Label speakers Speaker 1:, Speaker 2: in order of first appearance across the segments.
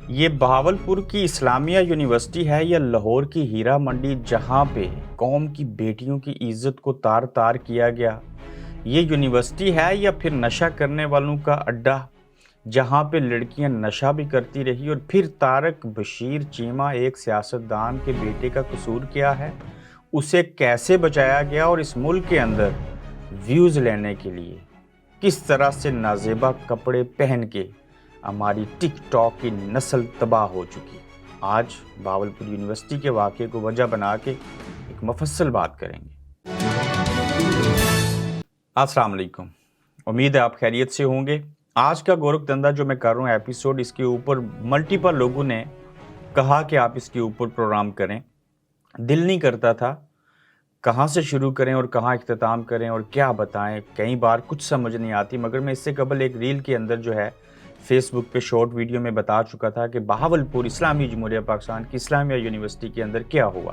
Speaker 1: یہ بہاولپور کی اسلامیہ یونیورسٹی ہے یا لاہور کی ہیرا منڈی جہاں پہ قوم کی بیٹیوں کی عزت کو تار تار کیا گیا؟ یہ یونیورسٹی ہے یا پھر نشہ کرنے والوں کا اڈا جہاں پہ لڑکیاں نشہ بھی کرتی رہی؟ اور پھر طارق بشیر چیمہ ایک سیاستدان کے بیٹے کا قصور کیا ہے؟ اسے کیسے بچایا گیا اور اس ملک کے اندر ویوز لینے کے لیے کس طرح سے نازیبا کپڑے پہن کے ہماری ٹک ٹاک کی نسل تباہ ہو چکی؟ آج بہاولپور یونیورسٹی کے واقعے کو وجہ بنا کے ایک مفصل بات کریں گے۔ السلام علیکم، امید ہے آپ خیریت سے ہوں گے۔ آج کا گورکھ دھندا جو میں کر رہا ہوں ایپیسوڈ، اس کے اوپر ملٹیپل لوگوں نے کہا کہ آپ اس کے اوپر پروگرام کریں۔ دل نہیں کرتا تھا کہاں سے شروع کریں اور کہاں اختتام کریں اور کیا بتائیں، کئی بار کچھ سمجھ نہیں آتی، مگر میں اس سے قبل ایک ریل کے اندر جو ہے فیس بک پہ شارٹ ویڈیو میں بتا چکا تھا کہ بہاولپور اسلامی جمہوریہ پاکستان کی اسلامیہ یونیورسٹی کے اندر کیا ہوا۔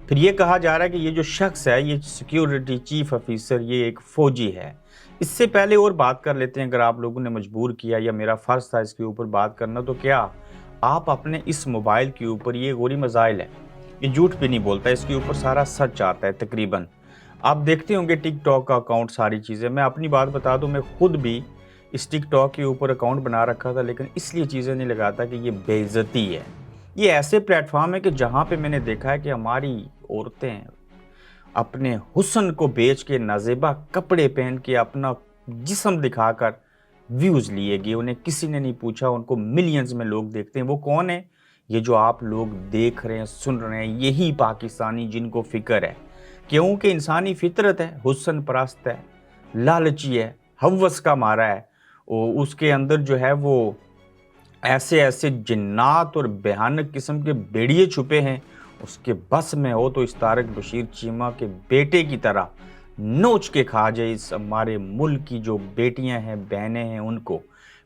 Speaker 1: پھر یہ کہا جا رہا ہے کہ یہ جو شخص ہے، یہ سیکیورٹی چیف آفیسر، یہ ایک فوجی ہے۔ اس سے پہلے اور بات کر لیتے ہیں، اگر آپ لوگوں نے مجبور کیا یا میرا فرض تھا اس کے اوپر بات کرنا، تو کیا آپ اپنے اس موبائل کے اوپر، یہ غوری مزائل ہے، یہ جھوٹ بھی نہیں بولتا، اس کے اوپر سارا سچ آتا ہے تقریباً۔ آپ دیکھتے ہوں گے ٹک ٹاک کا اکاؤنٹ، ساری چیزیں۔ میں اپنی بات بتا دوں، میں خود بھی اس ٹک ٹاک کے اوپر اکاؤنٹ بنا رکھا تھا، لیکن اس لیے چیزیں نہیں لگاتا کہ یہ بے عزتی ہے۔ یہ ایسے پلیٹ فارم ہے کہ جہاں پہ میں نے دیکھا ہے کہ ہماری عورتیں اپنے حسن کو بیچ کے، نازیبا کپڑے پہن کے، اپنا جسم دکھا کر ویوز لیے گئے۔ انہیں کسی نے نہیں پوچھا، ان کو ملینز میں لوگ دیکھتے ہیں۔ وہ کون ہیں؟ یہ جو آپ لوگ دیکھ رہے ہیں، سن رہے ہیں، یہی پاکستانی جن کو فکر ہے، کیونکہ انسانی فطرت ہے، حسن پرست ہے، لالچی ہے، ہوس کا مارا ہے، اور اس کے اندر جو ہے وہ ایسے ایسے جنات اور بھیانک قسم کے بیڑیے چھپے ہیں۔ اس کے بس میں ہو تو اس طارق بشیر چیمہ کے بیٹے کی طرح نوچ کے کھا جائے اس ہمارے ملک کی جو بیٹیاں ہیں، بہنیں ہیں، ان کو۔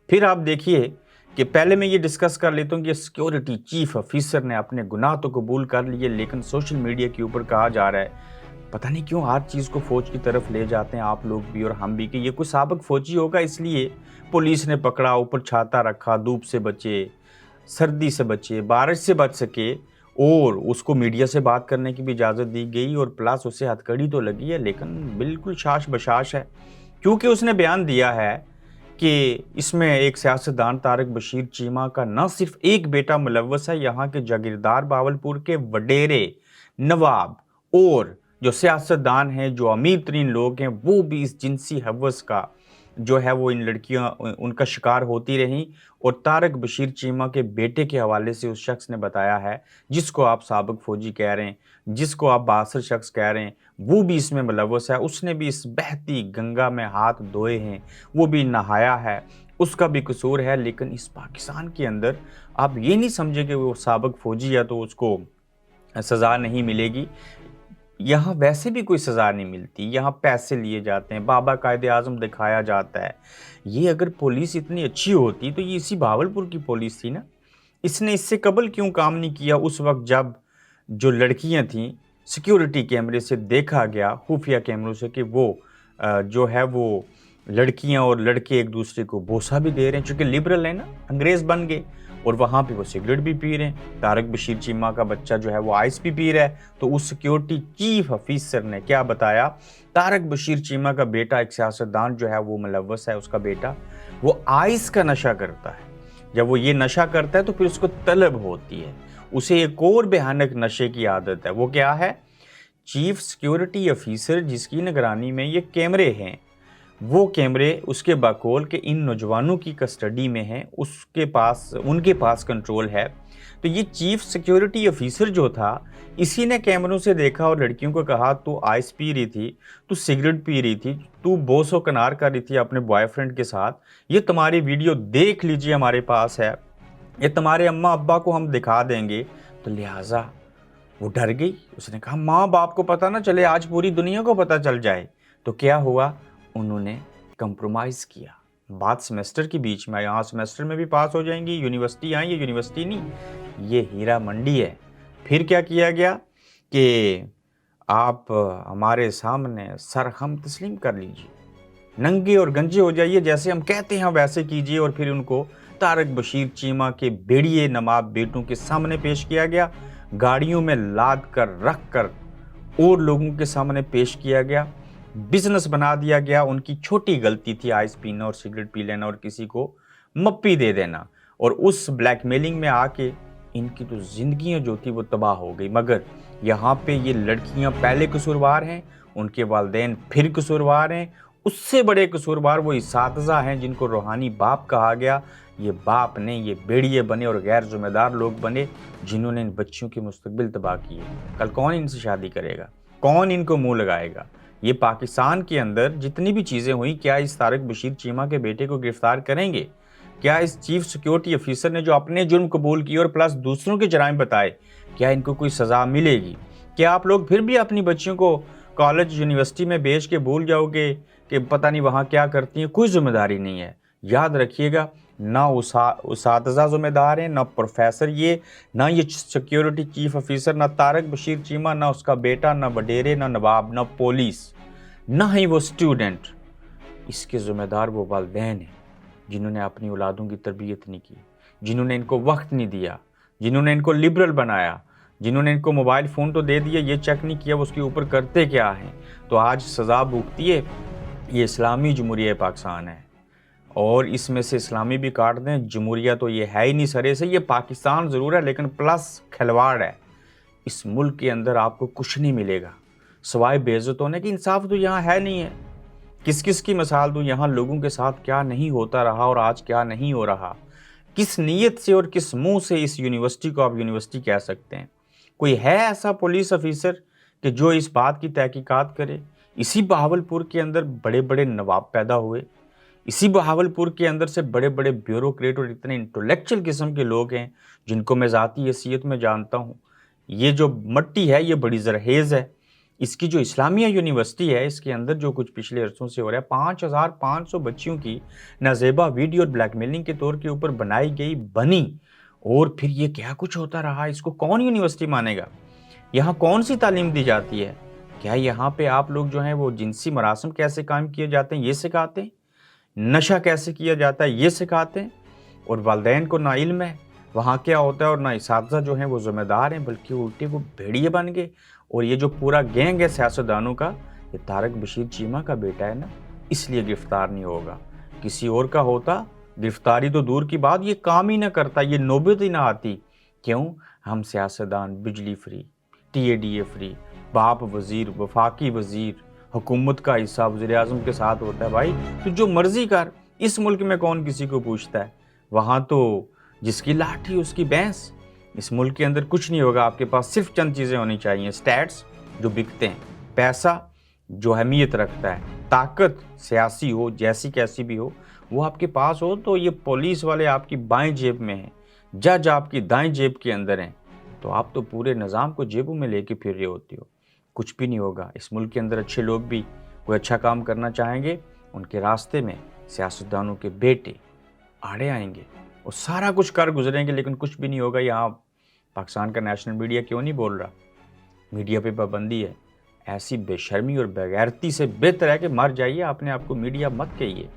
Speaker 1: پھر آپ دیکھیے کہ پہلے میں یہ ڈسکس کر لیتا ہوں کہ سیکیورٹی چیف آفیسر نے اپنے گناہ تو قبول کر لیے، لیکن سوشل میڈیا کے اوپر کہا جا رہا ہے، پتہ نہیں کیوں ہر چیز کو فوج کی طرف لے جاتے ہیں آپ لوگ بھی اور ہم بھی، کہ یہ کوئی سابق فوجی ہوگا، اس لیے پولیس نے پکڑا، اوپر چھاتا رکھا، دھوپ سے بچے، سردی سے بچے، بارش سے بچ سکے، اور اس کو میڈیا سے بات کرنے کی بھی اجازت دی گئی، اور پلس اسے ہتھکڑی تو لگی ہے، لیکن بالکل شاش بشاش ہے، کیونکہ اس نے بیان دیا ہے کہ اس میں ایک سیاستدان طارق بشیر چیمہ کا نہ صرف ایک بیٹا ملوث ہے، یہاں کے جاگیردار بہاولپور کے وڈیرے، نواب اور جو سیاستدان ہیں، جو امیر ترین لوگ ہیں، وہ بھی اس جنسی ہوس کا جو ہے وہ ان لڑکیاں ان کا شکار ہوتی رہیں۔ اور طارق بشیر چیمہ کے بیٹے کے حوالے سے اس شخص نے بتایا ہے، جس کو آپ سابق فوجی کہہ رہے ہیں، جس کو آپ بااثر شخص کہہ رہے ہیں، وہ بھی اس میں ملوث ہے، اس نے بھی اس بہتی گنگا میں ہاتھ دھوئے ہیں، وہ بھی نہایا ہے، اس کا بھی قصور ہے۔ لیکن اس پاکستان کے اندر آپ یہ نہیں سمجھے کہ وہ سابق فوجی ہے تو اس کو سزا نہیں ملے گی۔ یہاں ویسے بھی کوئی سزا نہیں ملتی، یہاں پیسے لیے جاتے ہیں، بابا قائد اعظم دکھایا جاتا ہے۔ یہ اگر پولیس اتنی اچھی ہوتی تو یہ اسی بہاولپور کی پولیس تھی نا۔ اس نے اس سے قبل کیوں کام نہیں کیا؟ اس وقت جب جو لڑکیاں تھیں، سیکیورٹی کیمرے سے دیکھا گیا، خفیہ کیمروں سے، کہ وہ جو ہے وہ لڑکیاں اور لڑکے ایک دوسرے کو بوسہ بھی دے رہے ہیں، چونکہ لبرل ہیں نا، انگریز بن گئے، اور وہاں پہ وہ سگریٹ بھی پی رہے ہیں۔ طارق بشیر چیمہ کا بچہ جو ہے وہ آئس بھی پی رہا ہے، تو اس سیکیورٹی چیف آفیسر نے کیا بتایا؟ طارق بشیر چیمہ کا بیٹا، ایک سیاستدان جو ہے وہ ملوث ہے، اس کا بیٹا وہ آئس کا نشہ کرتا ہے۔ جب وہ یہ نشہ کرتا ہے تو پھر اس کو طلب ہوتی ہے، اسے ایک اور بھیانک نشے کی عادت ہے۔ وہ کیا ہے؟ چیف سیکیورٹی آفیسر جس کی نگرانی میں یہ کیمرے ہیں، وہ کیمرے اس کے بقول کہ ان نوجوانوں کی کسٹڈی میں ہیں، ان کے پاس کنٹرول ہے۔ تو یہ چیف سیکیورٹی آفیسر جو تھا، اسی نے کیمروں سے دیکھا اور لڑکیوں کو کہا، تو آئس پی رہی تھی، تو سگریٹ پی رہی تھی، تو بوس و کنار کر رہی تھی اپنے بوائے فرینڈ کے ساتھ، یہ تمہاری ویڈیو دیکھ لیجئے، ہمارے پاس ہے، یہ تمہارے اماں ابا کو ہم دکھا دیں گے۔ تو لہٰذا وہ ڈر گئی، اس نے کہا ماں باپ کو پتہ نہ چلے، آج پوری دنیا کو پتہ چل جائے۔ تو کیا ہوا؟ انہوں نے کمپرومائز کیا۔ بات سیمیسٹر کے بیچ میں، یہاں سیمیسٹر میں بھی پاس ہو جائیں گی، یونیورسٹی آئیں، یہ یونیورسٹی نہیں، یہ ہیرا منڈی ہے۔ پھر کیا کیا گیا کہ آپ ہمارے سامنے سرخم تسلیم کر لیجئے، ننگے اور گنجے ہو جائیے، جیسے ہم کہتے ہیں ویسے کیجئے، اور پھر ان کو طارق بشیر چیمہ کے بیڑیے نواب بیٹوں کے سامنے پیش کیا گیا، گاڑیوں میں لاد کر رکھ کر اور لوگوں کے سامنے پیش کیا گیا، بزنس بنا دیا گیا۔ ان کی چھوٹی غلطی تھی آئس پینا اور سگریٹ پی لینا اور کسی کو مپی دے دینا، اور اس بلیک میلنگ میں آ کے ان کی تو زندگیاں جو تھی وہ تباہ ہو گئی۔ مگر یہاں پہ یہ لڑکیاں پہلے قصوروار ہیں، ان کے والدین پھر قصوروار ہیں، اس سے بڑے قصوروار وہ اساتذہ ہیں جن کو روحانی باپ کہا گیا۔ یہ باپ نے، یہ بیڑیے بنے اور غیر ذمہ دار لوگ بنے جنہوں نے ان بچیوں کے مستقبل تباہ کیے۔ کل کون ان سے شادی کرے گا؟ کون ان کو منہ لگائے گا؟ یہ پاکستان کے اندر جتنی بھی چیزیں ہوئیں، کیا اس طارق بشیر چیمہ کے بیٹے کو گرفتار کریں گے؟ کیا اس چیف سیکیورٹی افیسر نے جو اپنے جرم قبول کیے اور پلس دوسروں کے جرائم بتائے، کیا ان کو کوئی سزا ملے گی؟ کیا آپ لوگ پھر بھی اپنی بچیوں کو کالج یونیورسٹی میں بھیج کے بھول جاؤ گے کہ پتہ نہیں وہاں کیا کرتی ہیں؟ کوئی ذمہ داری نہیں ہے۔ یاد رکھیے گا، نہ اساتذہ ذمہ دار ہیں، نہ پروفیسر، نہ یہ سیکیورٹی چیف افیسر، نہ طارق بشیر چیمہ، نہ اس کا بیٹا، نہ وڈیرے، نہ نواب، نہ پولیس، نہ ہی وہ اسٹوڈنٹ۔ اس کے ذمہ دار وہ والدین ہیں جنہوں نے اپنی اولادوں کی تربیت نہیں کی، جنہوں نے ان کو وقت نہیں دیا، جنہوں نے ان کو لبرل بنایا، جنہوں نے ان کو موبائل فون تو دے دیا، یہ چیک نہیں کیا اس کے اوپر کرتے کیا ہیں۔ تو آج سزا بھگتی ہے۔ یہ اسلامی جمہوریہ پاکستان ہے، اور اس میں سے اسلامی بھی کاٹ دیں، جمہوریہ تو یہ ہے ہی نہیں سرے سے۔ یہ پاکستان ضرور ہے لیکن پلس کھلواڑ ہے۔ اس ملک کے اندر آپ کو کچھ نہیں ملے گا سوائے بے عزت ہونے کی۔ انصاف تو یہاں ہے نہیں ہے۔ کس کس کی مثال دوں یہاں، لوگوں کے ساتھ کیا نہیں ہوتا رہا اور آج کیا نہیں ہو رہا۔ کس نیت سے اور کس منہ سے اس یونیورسٹی کو آپ یونیورسٹی کہہ سکتے ہیں؟ کوئی ہے ایسا پولیس افیسر کہ جو اس بات کی تحقیقات کرے؟ اسی بہاولپور کے اندر بڑے بڑے نواب پیدا ہوئے، اسی بہاولپور کے اندر سے بڑے بڑے بیوروکریٹ اور اتنے انٹلیکچل قسم کے لوگ ہیں جن کو میں ذاتی حیثیت میں جانتا ہوں۔ یہ جو مٹی ہے یہ بڑی زرخیز ہے۔ اس کی جو اسلامیہ یونیورسٹی ہے، اس کے اندر جو کچھ پچھلے عرصوں سے ہو رہا ہے، 5500 بچیوں کی نازیبا ویڈیو اور بلیک میلنگ کے طور کے اوپر بنائی گئی، بنی، اور پھر یہ کیا کچھ ہوتا رہا۔ اس کو کون یونیورسٹی مانے گا؟ یہاں کون سی تعلیم دی جاتی ہے؟ کیا یہاں پہ آپ لوگ جو ہیں وہ جنسی مراسم کیسے قائم کیے جاتے ہیں یہ سکھاتے ہیں؟ نشہ کیسے کیا جاتا ہے یہ سکھاتے ہیں؟ اور والدین کو نہ علم ہے وہاں کیا ہوتا ہے، اور نہ اساتذہ جو ہیں وہ ذمہ دار ہیں، بلکہ الٹے وہ بھیڑیے بن گئے۔ اور یہ جو پورا گینگ ہے سیاستدانوں کا، یہ طارق بشیر چیمہ کا بیٹا ہے نا، اس لیے گرفتار نہیں ہوگا۔ کسی اور کا ہوتا گرفتاری تو دور کی بات، یہ کام ہی نہ کرتا، یہ نوبت ہی نہ آتی۔ کیوں؟ ہم سیاستدان بجلی free, T A D a free, باپ وزیر، وفاقی وزیر، حکومت کا حصہ وزیر اعظم کے ساتھ ہوتا ہے۔ بھائی تو جو مرضی کر، اس ملک میں کون کسی کو پوچھتا ہے؟ وہاں تو جس کی لاٹھی اس کی بھینس۔ اس ملک کے اندر کچھ نہیں ہوگا، آپ کے پاس صرف چند چیزیں ہونی چاہیے: سٹیٹس جو بکتے ہیں، پیسہ جو اہمیت رکھتا ہے، طاقت سیاسی ہو جیسی کیسی بھی ہو وہ آپ کے پاس ہو۔ تو یہ پولیس والے آپ کی بائیں جیب میں ہیں، جج آپ کی دائیں جیب کے اندر ہیں، تو آپ تو پورے نظام کو جیبوں میں لے کے پھر رہے ہوتے ہو۔ کچھ بھی نہیں ہوگا۔ اس ملک کے اندر اچھے لوگ بھی کوئی اچھا کام کرنا چاہیں گے، ان کے راستے میں سیاستدانوں کے بیٹے آڑے آئیں گے اور سارا کچھ کر گزریں گے، لیکن کچھ بھی نہیں ہوگا۔ یہاں پاکستان کا نیشنل میڈیا کیوں نہیں بول رہا؟ میڈیا پہ پابندی ہے۔ ایسی بے شرمی اور بےغیرتی سے بہتر ہے کہ مر جائیے، اپنے آپ کو میڈیا مت کہیے۔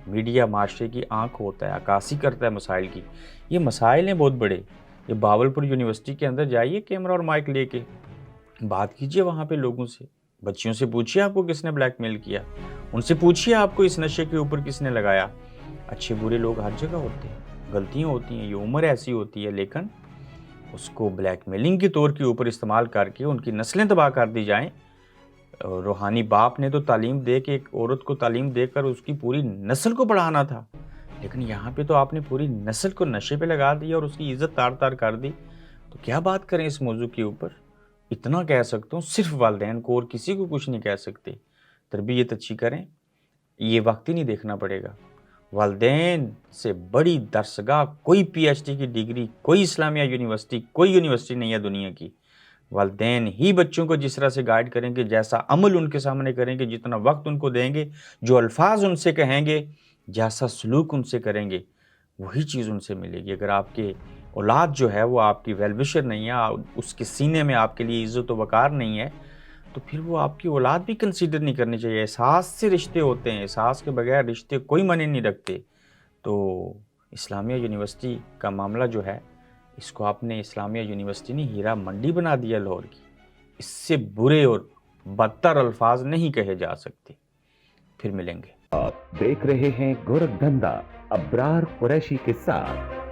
Speaker 1: میڈیا معاشرے کی آنکھ ہوتا ہے، عکاسی کرتا ہے مسائل کی۔ یہ مسائل ہیں بہت بڑے۔ یہ بہاولپور یونیورسٹی کے اندر جائیے کیمرہ اور مائک لے کے بات کیجئے وہاں پہ لوگوں سے، بچیوں سے پوچھئے آپ کو کس نے بلیک میل کیا، ان سے پوچھئے آپ کو اس نشے کے اوپر کس نے لگایا۔ اچھے برے لوگ ہر جگہ ہوتے ہیں، غلطیاں ہوتی ہیں، یہ عمر ایسی ہوتی ہے، لیکن اس کو بلیک میلنگ کے طور کے اوپر استعمال کر کے ان کی نسلیں تباہ کر دی جائیں۔ روحانی باپ نے تو تعلیم دے کے، ایک عورت کو تعلیم دے کر اس کی پوری نسل کو پڑھانا تھا، لیکن یہاں پہ تو آپ نے پوری نسل کو نشے پہ لگا دیا اور اس کی عزت تار تار کر دی۔ تو کیا بات کریں اس موضوع کے اوپر؟ اتنا کہہ سکتا ہوں، صرف والدین کو اور کسی کو کچھ نہیں کہہ سکتے۔ تربیت اچھی کریں، یہ وقت ہی نہیں دیکھنا پڑے گا۔ والدین سے بڑی درسگاہ کوئی پی ایچ ڈی کی ڈگری، کوئی اسلامیہ یونیورسٹی، کوئی یونیورسٹی نہیں ہے دنیا کی۔ والدین ہی بچوں کو جس طرح سے گائیڈ کریں گے، جیسا عمل ان کے سامنے کریں گے، جتنا وقت ان کو دیں گے، جو الفاظ ان سے کہیں گے، جیسا سلوک ان سے کریں گے، وہی چیز ان سے ملے گی۔ اگر آپ کے اولاد جو ہے وہ آپ کی ویل وشر نہیں ہے، اس کے سینے میں آپ کے لیے عزت و وقار نہیں ہے، تو پھر وہ آپ کی اولاد بھی کنسیڈر نہیں کرنی چاہیے۔ احساس سے رشتے ہوتے ہیں، احساس کے بغیر رشتے کوئی معنی نہیں رکھتے۔ تو اسلامیہ یونیورسٹی کا معاملہ جو ہے اس کو آپ نے اسلامیہ یونیورسٹی نے ہیرا منڈی بنا دیا لاہور کی. اس سے برے اور بدتر الفاظ نہیں کہے جا سکتے. پھر ملیں گے.
Speaker 2: آپ دیکھ رہے ہیں گورکھ دھندا ابرار قریشی کے ساتھ.